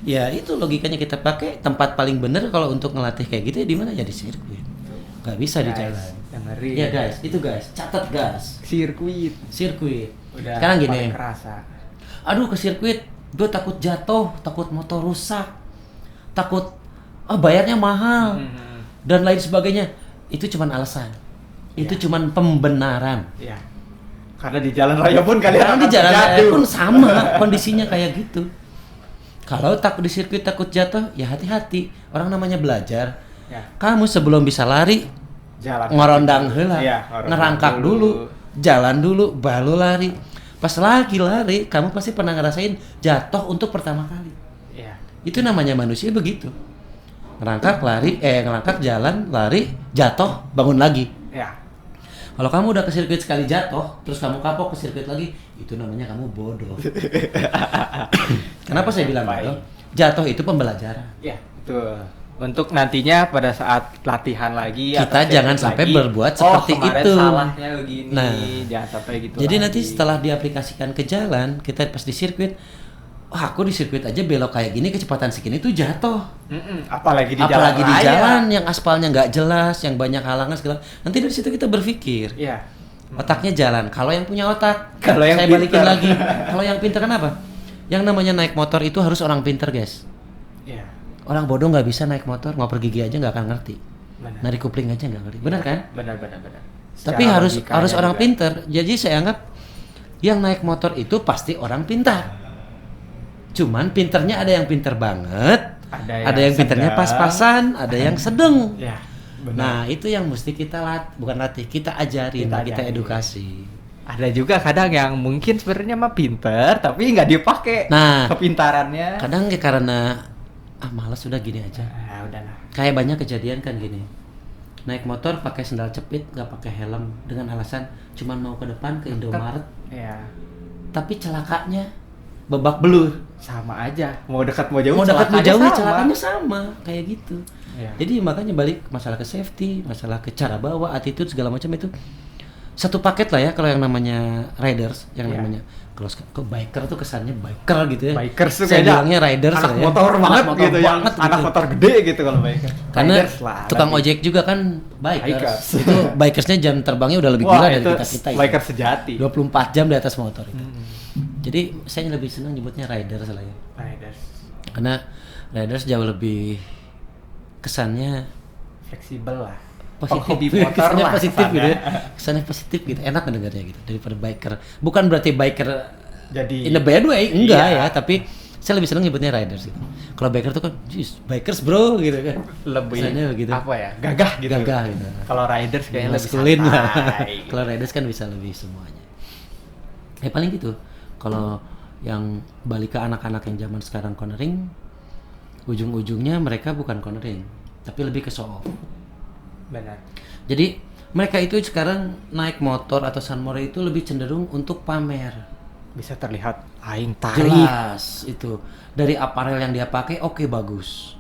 Ya itu logikanya kita pakai tempat paling bener kalau untuk ngelatih kayak gitu ya di mana ya di sirkuit. Gak bisa di Guys, jalan. dengerin. Ya guys, itu guys, catat guys. Sirkuit. Sirkuit. Udah Sekarang gini. paling kerasa. Aduh ke sirkuit, gue takut jatuh, takut motor rusak, takut bayarnya mahal dan lain sebagainya. Itu cuman alasan. Itu cuman pembenaran. Ya. Karena di jalan raya pun kalian Karena di akan jalan raya terjatuh. pun sama kondisinya kayak gitu. Kalau takut di sirkuit takut jatuh, ya hati-hati. Orang namanya belajar. Ya. Kamu sebelum bisa lari, Jalan. ngorondang heula, Iya, ngorondang ngerangkak dulu. dulu, jalan dulu, baru lari. Pas lagi lari, kamu pasti pernah ngerasain jatuh untuk pertama kali. Iya. Itu namanya manusia begitu. Ngerangkak lari, ngerangkak jalan, lari, jatuh, bangun lagi. Ya. Kalau kamu udah ke sirkuit sekali jatuh, terus kamu kapok ke sirkuit lagi, itu namanya kamu bodoh. Kenapa saya bilang bodoh? Jatuh itu pembelajaran. Ya, betul. Untuk nantinya pada saat latihan lagi Kita atau jangan sirkuit sampai lagi, berbuat seperti kemarin itu. salahnya begini, Nah, jangan sampai gitu. Jadi lagi. nanti setelah diaplikasikan ke jalan, kita pas di sirkuit, aku di sirkuit aja belok kayak gini kecepatan segini tuh jatuh. Apalagi di Apalagi jalan di raya. jalan yang aspalnya nggak jelas, yang banyak halangan segala. Nanti dari situ kita berpikir. Iya. Otaknya jalan. Kalau yang punya otak, Kalau yang saya balikin pinter. lagi. Kalau yang pinter kenapa? Yang namanya naik motor itu harus orang pinter, guys. Iya. Orang bodoh nggak bisa naik motor, ngoper gigi aja nggak akan ngerti. Benar. Narik kupling aja nggak ngerti. Benar kan? Benar. Tapi Secara harus logikanya orang juga. pinter. Jadi saya anggap yang naik motor itu pasti orang pintar. Cuman pinternya ada yang pinter banget, ada yang pinternya sedang. pas-pasan, ada yang sedang. Ya. Benar. Nah itu yang mesti kita bukan latih, kita ajarin, kita ajarin. edukasi. Ada juga kadang yang mungkin sebenarnya mah pinter tapi nggak dipakai. Nah, kepintarannya. kadang ya karena malas sudah gini aja. Udahlah. Kayak banyak kejadian kan gini. Naik motor pakai sendal jepit, nggak pakai helm dengan alasan cuman mau ke depan ke Indomaret. Ya. Tapi celakanya babak belur. Sama aja. Mau dekat mau jauh. Mau dekat mau celakanya jauh sama. celakanya sama kayak gitu. Ya. Jadi makanya balik masalah ke safety, masalah ke cara bawa, attitude segala macam itu satu paket lah ya kalau yang namanya riders, yang Iya. namanya kalau ke biker tuh kesannya biker gitu ya. Bikers tuh saya kayaknya bilangnya riders anak lah ya. motor banget Anak motor gitu ya. banget Anak gitu. motor gede gitu kalau biker. Karena Riders lah, tukang nanti. ojek juga kan bikers. Bikers. Itu bikersnya jam terbangnya udah lebih Wah, gila dari itu kita. biker sejati. 24 jam di atas motor itu. Jadi saya lebih senang nyebutnya riders lah ya. Riders. Karena riders jauh lebih kesannya Fleksibel lah. positif, Hobi motor kesannya lah positif kesannya. gitu ya. Kesannya positif gitu, enak mendengarnya gitu daripada biker. Bukan berarti biker Jadi in a bad way, enggak iya. ya, tapi saya lebih senang nyebutnya riders gitu. Kalau biker tuh kan, "Jis, bikers bro," gitu kan. lebih Kesannya begitu. apa ya? Gagah gitu. Gagah gitu. Kalau riders kayaknya lebih Maskulin lah. santai. Kalau riders kan bisa lebih semuanya. Paling gitu. Kalau yang balik ke anak-anak yang zaman sekarang cornering, ujung-ujungnya mereka bukan cornering, tapi lebih ke show off. Benar. Jadi mereka itu sekarang naik motor atau sunmore itu lebih cenderung untuk pamer. Bisa terlihat aing tarik. Jelas itu. Dari aparel yang dia pakai oke bagus.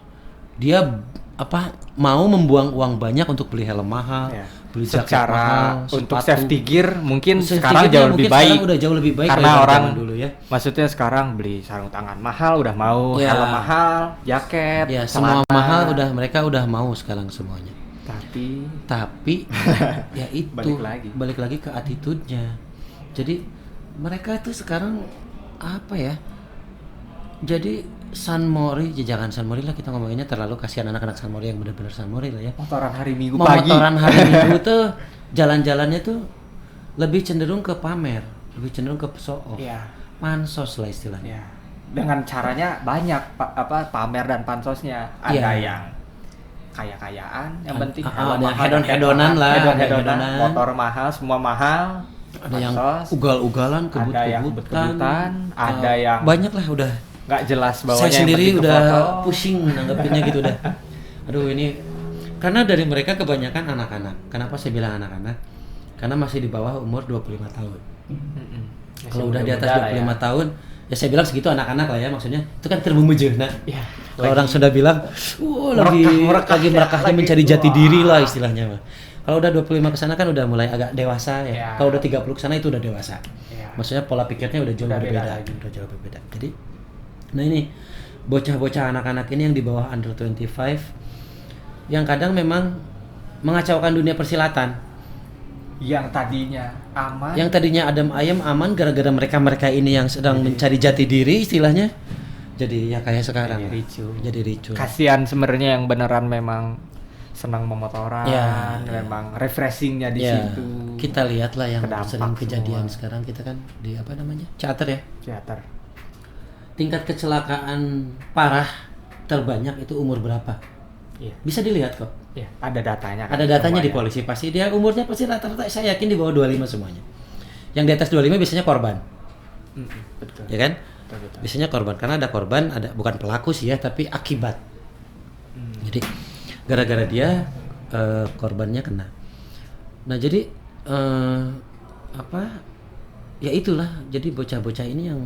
Dia mau membuang uang banyak untuk beli helm mahal, Ya. beli jaket secara mahal, untuk sepatu. safety gear mungkin Safety sekarang gear-nya jauh lebih mungkin baik. sekarang udah jauh lebih baik karena daripada orang zaman dulu ya. maksudnya sekarang beli sarung tangan mahal udah mau, Ya. helm mahal, jaket, Ya, semua celana. mahal mereka udah mau sekarang semuanya. Tapi ya itu balik lagi ke attitude-nya. Jadi mereka itu sekarang apa ya? Jadi San Mori, jangan San Mori lah kita ngomonginnya terlalu kasihan anak-anak San Mori yang benar-benar San Mori lah ya. Motoran hari Minggu pagi. Motoran hari Minggu tuh jalan-jalannya tuh lebih cenderung ke pamer, lebih cenderung ke show off. Iya. Pansos lah istilahnya. Iya. Dengan caranya banyak pamer dan pansosnya. Ada Iya. yang kaya-kayaan, yang penting ada mahal, hedon-hedonan lah, hedon-hedonan, motor mahal, semua mahal. Ada yang pansos, ugal-ugalan, ada yang kebut-kebutan, ada yang banyak lah udah. nggak jelas bawahnya. Saya yang sendiri penting udah kefoto. pusing nanggepinnya gitu udah. Aduh ini karena dari mereka kebanyakan anak-anak. Kenapa saya bilang anak-anak? Karena masih di bawah umur 25 tahun. Kalau udah di atas 25 tahun, ya saya bilang segitu anak-anak lah ya maksudnya. Itu kan termemujeuna. Ya, Kalau orang sudah bilang, lagi merekahnya mencari jati diri lah istilahnya mah. Kalau udah 25 ke sana kan udah mulai agak dewasa ya. Ya. Kalau udah 30 ke sana itu udah dewasa. Ya. Maksudnya pola pikirnya udah jauh berbeda, udah jauh berbeda. Jadi nah ini bocah-bocah anak-anak ini yang di bawah under 25 yang kadang memang mengacaukan dunia persilatan. Yang tadinya aman. Yang tadinya adem ayem aman gara-gara mereka ini yang sedang mencari jati diri istilahnya. Jadi ya kayak sekarang. Jadi ricu. Kasihan sebenarnya yang beneran memang senang memotoran, Ya, memang refreshingnya di Ya, situ. kita lihatlah yang Kedampak sering kejadian semua. sekarang kita kan di apa namanya? Charter ya. Teater. Tingkat kecelakaan parah terbanyak itu umur berapa? Iya. Bisa dilihat kok. Iya, ada datanya. Kan, Ada datanya di semuanya. polisi pasti dia umurnya pasti rata-rata saya yakin di bawah 25 semuanya. Yang di atas 25 biasanya korban. Betul. Ya kan? Betul. Biasanya korban karena ada korban, ada bukan pelaku sih ya, tapi akibat. Jadi gara-gara dia korbannya kena. Nah, jadi apa? Ya itulah. Jadi bocah-bocah ini yang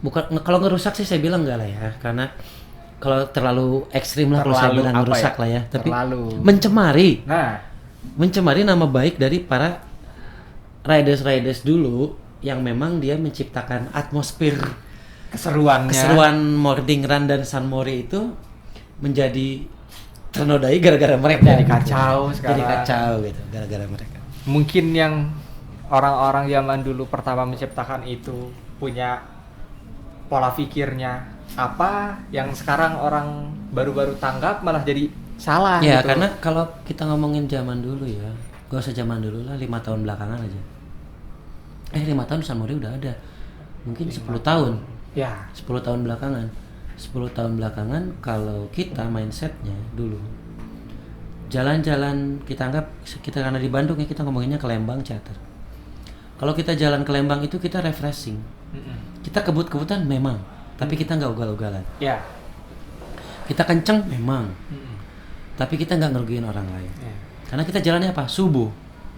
bukan kalau ngerusak sih saya bilang enggak lah ya, karena kalau terlalu ekstrim lah kalau saya Terlalu bilang apa ngerusak ya? lah ya, tapi Terlalu. mencemari nama baik dari para riders dulu yang memang dia menciptakan atmosfer keseruan Morning Run dan San Mori itu menjadi ternodai gara-gara mereka. Jadi kacau sekarang. Jadi kacau gitu gara-gara mereka. Mungkin yang orang-orang zaman dulu pertama menciptakan itu punya pola pikirnya apa yang sekarang orang baru-baru tanggap malah jadi salah Ya gitu. karena kalau kita ngomongin zaman dulu ya, gak usah zaman dulu lah, 5 tahun belakangan aja. 5 tahun San Mori udah ada. Mungkin 10 tahun. Ya, 10 tahun belakangan. 10 tahun belakangan kalau kita mindsetnya dulu jalan-jalan kita anggap kita karena di Bandung ya kita ngomonginnya ke Lembang charter. Kalau kita jalan ke Lembang itu kita refreshing. Kita kebut-kebutan memang, tapi kita nggak ugal-ugalan. ya. Kita kenceng memang, tapi kita nggak ngerugiin orang lain. Ya. Karena kita jalannya apa? Subuh.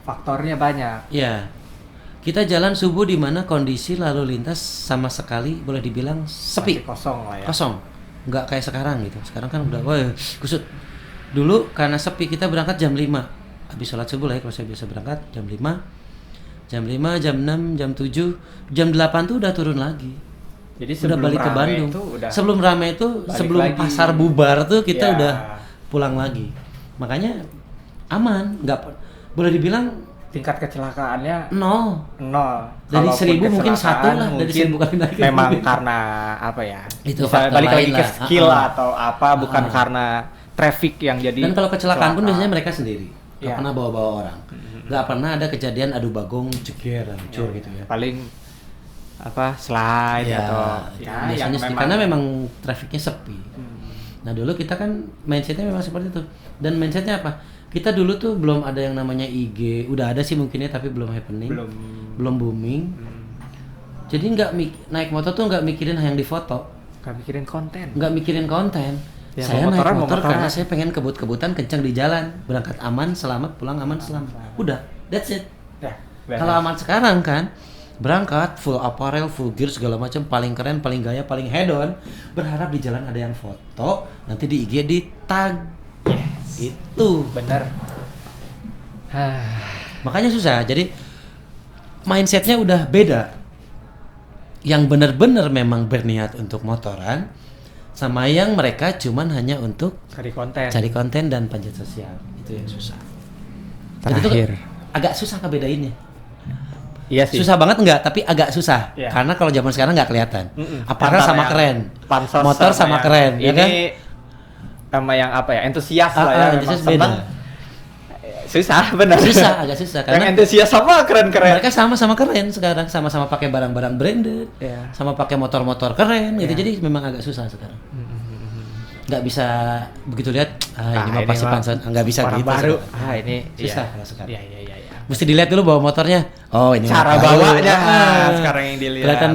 Faktornya banyak. Ya, kita jalan subuh di mana kondisi lalu lintas sama sekali boleh dibilang sepi, Masih kosong lah ya. kosong, nggak kayak sekarang gitu. Sekarang kan udah, wah, kusut. Dulu karena sepi kita berangkat jam 5 habis sholat subuh lah ya, kalau saya biasa berangkat jam 5, jam 6, jam 7, jam 8 tuh udah turun lagi. Jadi Udah balik ke Bandung. Sebelum rame itu, balik sebelum lagi. pasar bubar tuh kita Ya. udah pulang lagi. Makanya aman, nggak boleh dibilang tingkat kecelakaannya 0. 0. Dari Kalaupun 1000 mungkin kecelakaan, 1 lah, dari mungkin 1000 kali naik. memang karena apa ya? Itu bisa faktor balik lagi lain ke lah. skill atau apa, bukan karena traffic yang jadi. Dan kalau kecelakaan pun celaka. biasanya mereka sendiri. Nggak Ya. pernah bawa-bawa orang. Nggak pernah ada kejadian adu bagong, ceger, hancur gitu ya. Paling apa slide atau ya, yang biasanya karena memang trafiknya sepi. Nah dulu kita kan mindsetnya memang seperti itu. Dan mindsetnya apa? Kita dulu tuh belum ada yang namanya IG, udah ada sih mungkinnya tapi belum happening, belum booming. Jadi naik motor tuh nggak mikirin yang difoto, nggak mikirin konten. nggak mikirin konten. Ya, Saya naik motoran. motor karena saya pengen kebut-kebutan kencang di jalan, berangkat aman, selamat, pulang aman, selamat. Udah, that's it. Ya, Kalau aman sekarang kan, berangkat full apparel, full gear segala macam, paling keren, paling gaya, paling head on, berharap di jalan ada yang foto, nanti di IG di tag. yes. Itu Bener. Makanya susah. Jadi mindsetnya udah beda. Yang benar-benar memang berniat untuk motoran, sama yang mereka cuman hanya untuk cari konten dan panjat sosial. Itu yang susah. Terakhir. Itu agak susah ngebedainnya. Iya sih. Susah banget enggak, tapi agak susah. Iya. Karena kalau zaman sekarang nggak kelihatan. Apakah Antara sama yang keren. pansos Motor sama keren, ya kan? Ini sama yang apa ya? Entusias lah ya. Entusias memang beda. seneng. Susah, benar. Susah, agak susah Yang karena entusias sama keren-keren. mereka sama-sama keren sekarang, sama-sama pakai barang-barang branded, Iya. sama pakai motor-motor keren gitu. Iya. Jadi memang agak susah sekarang. Nggak bisa begitu lihat, ini mah pasti panson, nggak bisa orang gitu. baru. sekarang. Ini Susah iya. kalau sekarang. Iya. Mesti dilihat dulu bawa motornya. Oh ini Cara mah baru. bawanya Ah. sekarang yang dilihat. Kelihatan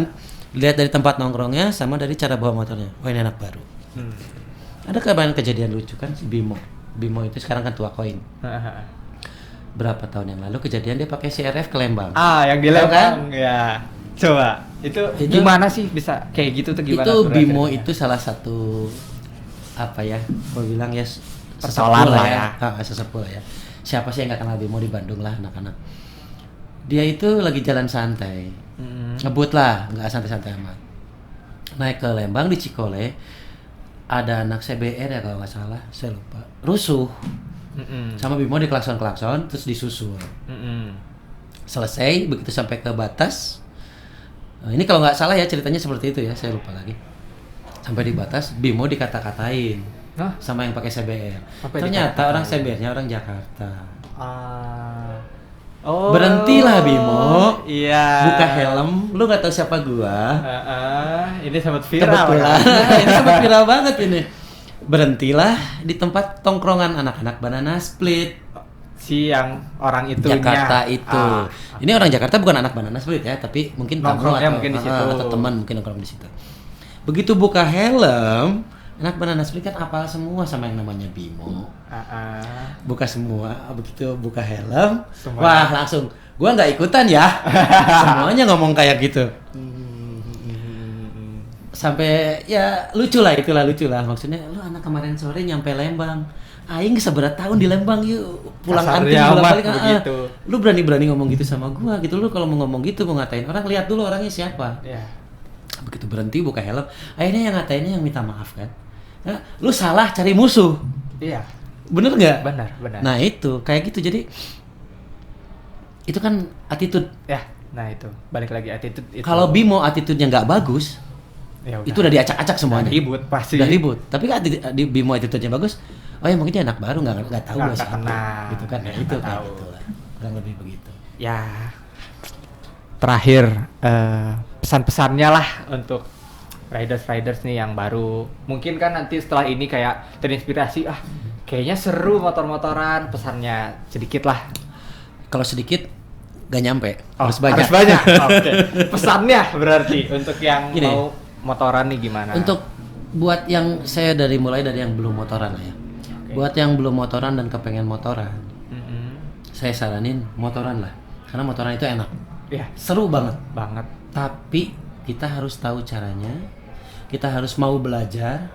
lihat dari tempat nongkrongnya sama dari cara bawa motornya. Oh ini anak baru. Ada kejadian lucu kan si Bimo. Bimo itu sekarang kan tua koin. Berapa tahun yang lalu kejadian dia pakai CRF ke Lembang. Yang di Tahu Lembang kan? ya. Coba itu gimana sih bisa kayak gitu tuh gimana? Itu sebenarnya Bimo ceritanya? itu salah satu apa ya? Gua bilang ya Persoalan sesepuh lah ya. Sesepuh lah ya. Siapa sih yang nggak kenal Bimo di Bandung lah anak-anak. Dia itu lagi jalan santai. Ngebut lah, nggak santai-santai amat. Naik ke Lembang di Cikole. Ada anak CBR ya kalau nggak salah, saya lupa. Rusuh. Sama Bimo di klakson-klakson terus disusul. Selesai begitu sampai ke batas. Nah, ini kalau nggak salah ya ceritanya seperti itu ya, saya lupa lagi. Sampai di batas Bimo dikata-katain sama yang pakai CBR. Ternyata orang CBR-nya orang Jakarta. Berhentilah Bimo. Iya. Buka helm, lu nggak tahu siapa gua. Ini sempat viral. Kebetulan. Kan? Ini sempat viral banget ini. Berhentilah di tempat tongkrongan anak-anak Banana Split. Si yang orang itunya. Jakarta itu. Ini orang Jakarta bukan anak Banana Split ya, tapi mungkin tamu Nongkrongnya atau, mungkin di situ. atau teman mungkin nongkrong di situ. Begitu buka helm, anak Banana Split kan apal semua sama yang namanya Bimo. Buka semua, begitu buka helm, wah langsung. Gua nggak ikutan ya. Semuanya ngomong kayak gitu. Sampai ya lucu lah, maksudnya lu anak kemarin sore nyampe Lembang, aing seberat tahun di Lembang yuk pulang anting bolak-balik begitu. Lu berani ngomong gitu sama gua gitu. Lu kalau mau ngomong gitu mau ngatain orang, lihat dulu orangnya siapa. Begitu berhenti buka helm, akhirnya yang ngatainnya yang minta maaf kan. Nah, lu salah cari musuh. Iya. Bener nggak? Benar. Nah itu kayak gitu, jadi itu kan attitude. Ya, nah itu balik lagi attitude itu. Kalau Bimo attitude-nya nggak bagus, ya itu udah diacak-acak semuanya. Ribut pasti. Udah ribut. Tapi kan di Bimo attitude-nya bagus. Oh ya mungkin dia anak baru nggak tahu Nggak siapa. kenal. Gitu kan? Ya itu kayak tahu. gitu lah. Kurang lebih begitu. Ya. Terakhir pesan-pesannya lah untuk riders nih yang baru. Mungkin kan nanti setelah ini kayak terinspirasi, kayaknya seru motor-motoran, pesannya sedikit lah. Kalau sedikit gak nyampe, Harus banyak. Oke. Pesannya berarti untuk yang Gini, mau motoran nih gimana? untuk buat yang saya mulai dari yang belum motoran lah ya. Buat yang belum motoran dan kepengen motoran, saya saranin motoran lah. Karena motoran itu enak. Ya, Seru banget. Tapi kita harus tahu caranya. Kita harus mau belajar,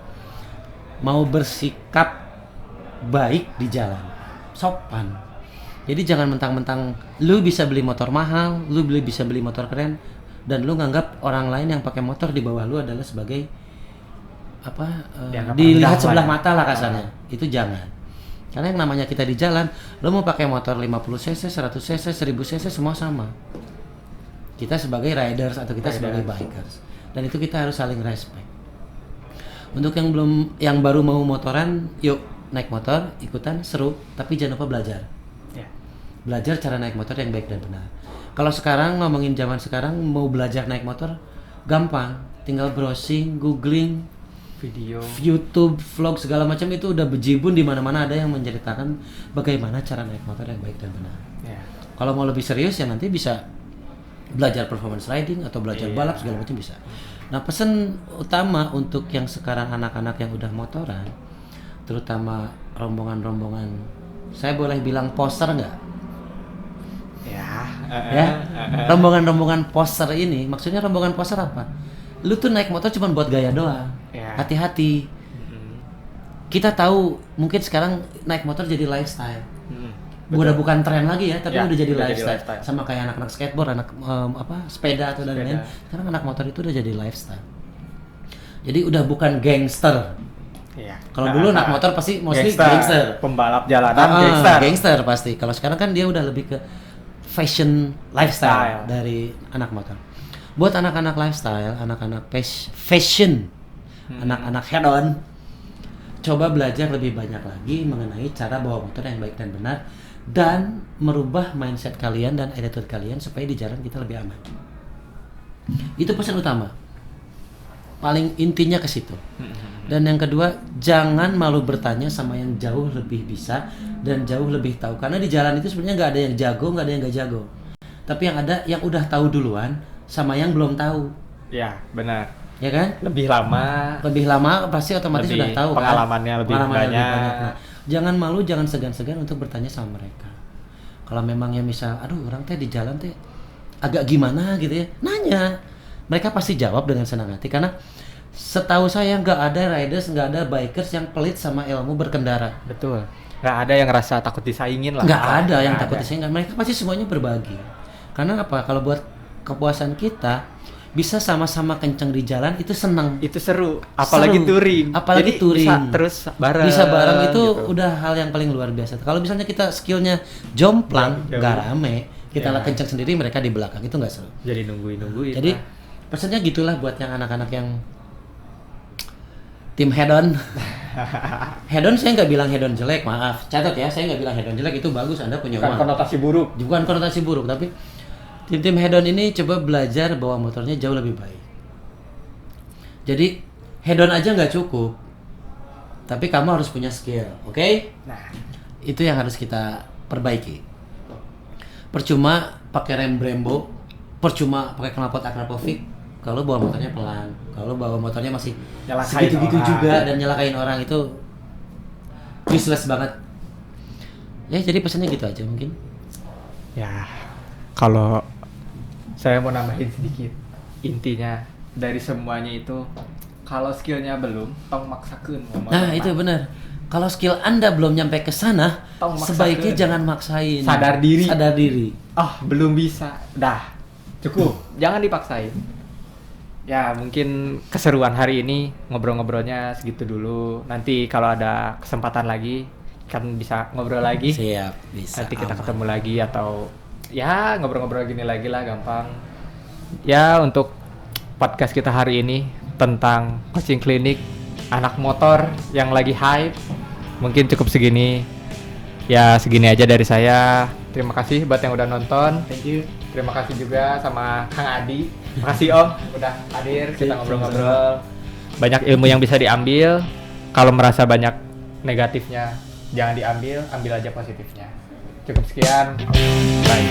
mau bersikap baik di jalan, sopan. Jadi jangan mentang-mentang lu bisa beli motor mahal, lu bisa beli motor keren, dan lu nganggap orang lain yang pakai motor di bawah lu adalah sebagai dilihat sebelah mata lah kasarnya. Itu jangan. Karena yang namanya kita di jalan, lu mau pakai motor 50 cc, 100 cc, 1000 cc semua sama. Kita sebagai riders atau kita sebagai bikers, dan itu kita harus saling respect. Untuk yang baru mau motoran, yuk naik motor, ikutan, seru, tapi jangan lupa belajar. Belajar cara naik motor yang baik dan benar. Kalau sekarang ngomongin zaman sekarang, mau belajar naik motor gampang, tinggal browsing, googling, video, YouTube, vlog segala macam itu udah bejibun, di mana-mana ada yang menceritakan bagaimana cara naik motor yang baik dan benar. Kalau mau lebih serius ya nanti bisa belajar performance riding atau belajar balap segala macam bisa. Nah, pesan utama untuk yang sekarang anak-anak yang udah motoran, terutama rombongan-rombongan, saya boleh bilang poser nggak? Rombongan-rombongan poser ini, maksudnya rombongan poser apa? Lu tuh naik motor cuma buat gaya doang. Hati-hati. Kita tahu mungkin sekarang naik motor jadi lifestyle. Udah bukan tren lagi ya, tapi Ya, udah jadi udah jadi lifestyle. lifestyle. Sama kayak anak-anak skateboard, anak sepeda atau dan lain. Sekarang anak motor itu udah jadi lifestyle. Jadi udah bukan gangster. Iya. Kalau dulu anak motor pasti mostly gangster. Pembalap jalanan Gangster pasti. Kalau sekarang kan dia udah lebih ke fashion lifestyle dari anak motor. Buat anak-anak lifestyle, anak-anak fashion, anak-anak head on, coba belajar lebih banyak lagi mengenai cara bawa motor yang baik dan benar, dan merubah mindset kalian dan attitude kalian supaya di jalan kita lebih aman. Itu pesan utama. Paling intinya ke situ. Dan yang kedua, jangan malu bertanya sama yang jauh lebih bisa dan jauh lebih tahu. Karena di jalan itu sebenarnya nggak ada yang jago, nggak ada yang nggak jago. Tapi yang ada yang udah tahu duluan sama yang belum tahu. Ya, benar. Ya kan? Lebih lama pasti otomatis lebih sudah tahu kan. Pengalamannya lebih banyak. Nah, jangan malu, jangan segan-segan untuk bertanya sama mereka. Kalau memang yang misal, aduh orang teh di jalan teh agak gimana gitu ya, nanya. Mereka pasti jawab dengan senang hati karena setahu saya nggak ada riders, nggak ada bikers yang pelit sama ilmu berkendara. Betul. Nggak ada yang ngerasa takut disaingin lah. Nggak ada yang takut disaingin. Mereka pasti semuanya berbagi. Karena apa? Kalau buat kepuasan kita bisa sama-sama kenceng di jalan itu senang. Itu seru. Apalagi touring. Apalagi jadi touring. Bisa terus bareng. Bisa bareng itu gitu. udah hal yang paling luar biasa. Kalau misalnya kita skillnya jomplang, nggak rame, kita lah kenceng sendiri, mereka di belakang itu nggak seru. Jadi nungguin. Jadi pesannya gitulah buat yang anak-anak yang tim head on. Head on saya nggak bilang head on jelek, maaf. Catat ya, saya nggak bilang head on jelek, itu bagus, Anda punya bukan uang. konotasi buruk. Bukan konotasi buruk, tapi tim-tim head on ini coba belajar bawa motornya jauh lebih baik. Jadi head on aja nggak cukup, tapi kamu harus punya skill, oke? Nah, itu yang harus kita perbaiki. Percuma pakai rem Brembo, percuma pakai knalpot Akrapovic kalau bawa motornya pelan. Kalau bawa motornya masih segitu-gitu juga dan nyelakain orang, itu useless banget. Ya jadi pesannya gitu aja mungkin. ya kalau saya mau nambahin sedikit, intinya dari semuanya itu kalau skillnya belum, tong maksakeun. Nah itu benar. Kalau skill Anda belum nyampe ke sana, Tong maksakeun. sebaiknya jangan maksain. Sadar diri. Belum bisa, dah cukup, jangan dipaksain. Ya mungkin keseruan hari ini ngobrol-ngobrolnya segitu dulu. Nanti kalau ada kesempatan lagi kan bisa ngobrol lagi. Siap, bisa. Nanti kita ketemu lagi atau ya ngobrol-ngobrol gini lagi lah, gampang. Ya untuk podcast kita hari ini tentang coaching klinik anak motor yang lagi hype mungkin cukup segini. Ya segini aja dari saya. Terima kasih buat yang udah nonton. Thank you. Terima kasih juga sama Kang Adi. Makasih Om udah hadir, kita ngobrol-ngobrol. Banyak ilmu yang bisa diambil. Kalau merasa banyak negatifnya jangan diambil, ambil aja positifnya. Cukup sekian. Bye.